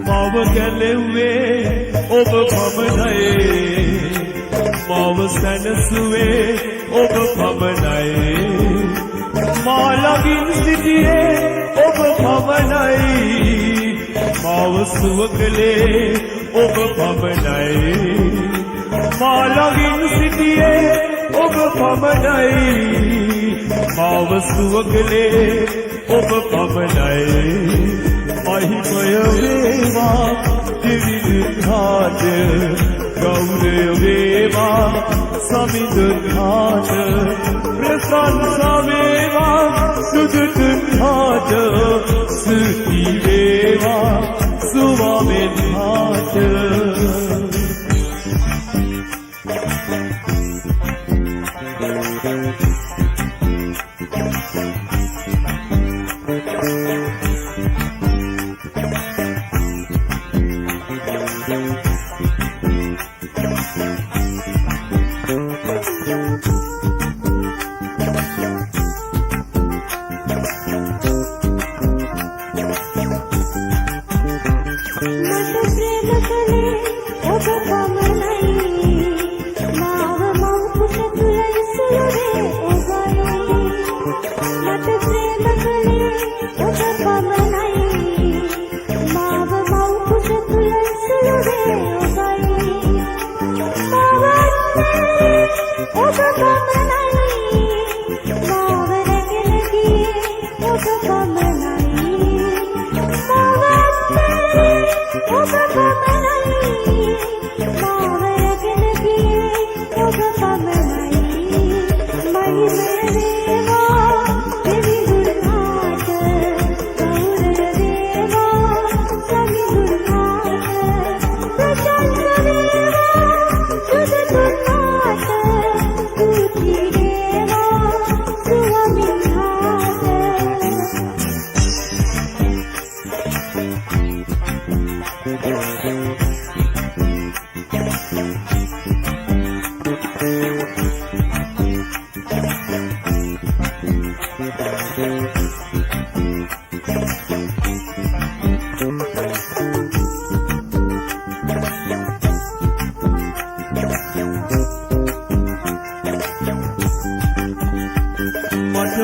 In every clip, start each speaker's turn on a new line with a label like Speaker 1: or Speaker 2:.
Speaker 1: මාව ගැලෙව්වේ ඔබ පමණයි මාව සැනසුවේ ඔබ පමණයි මා ළඟින් සිටියේ ඔබ පමණයි මාව සුව කළේ ඔබ පමණයි මා ළඟින් සිටියේ ඔබ පමණයි මාව සුව කළේ ඔබ පමණයි මහිමය වේවා දිවිදුකාට ගෞරවය වේවා සමිඳුකාට ප්‍රශංසා වේවා සුදුදුකාට ස්තුති වේවා සුවාමෙන්හාට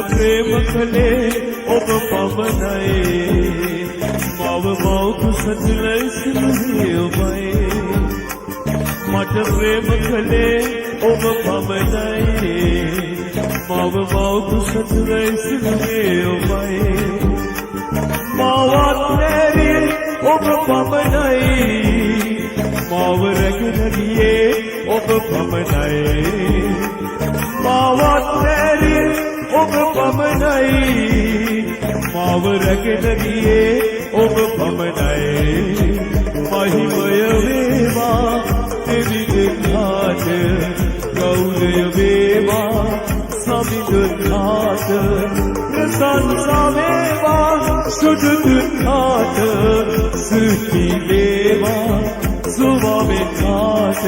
Speaker 1: ප්‍රේම කළේ ඔබ පමණයි මව මෞතුසතුල ඉසිලුවේ ඔබයි මට ප්‍රේම කළේ ඔබ පමණයි මව මෞතුසතුල ඉසිලුවේ ඔබයි මාවත් නැරී ඔබ පමණයි මාව රැගෙන ගියේ ඔබ පමණයි මාවත් නැරී ඔබ පමණයි මාව රැගෙන ගියේ ඔබ පමණයි මහිමය වේවා දෙවිදුකාට ගෞරවය වේවා සමිඳුකාට ප්‍රශංසා වේවා සුදුදුකාට ස්තුති වේවා සුවාමෙන්හාට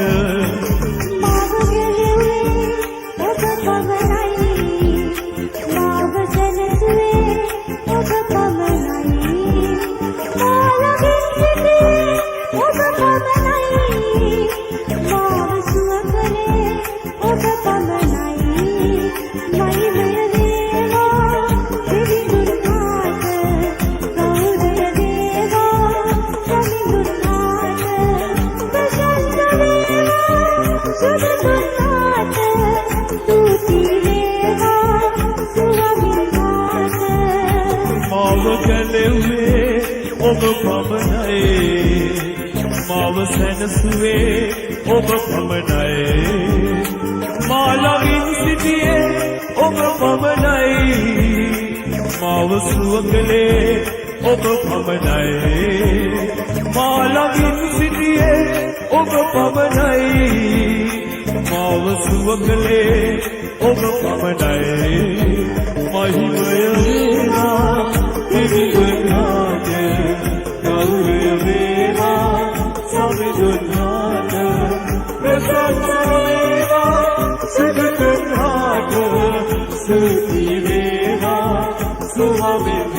Speaker 1: ඔබ පමණයි මාව සැනසුවේ ඔබ පමණයි මා ළඟින් සිටියේ ඔබ පමණයි මාව සුව කළේ ඔබ පමණයි මා ළඟින් සිටියේ ඔබ පමණයි මාව මාව සුව කළේ ඔබ පමණයි මහිමය වේවා පිරිවරාද ගෞරවය වේවා සමිඳුන්නාද ප්‍රසන්න වේවා සිදුතුන්නාද ස්තුති වේවා සුවමින්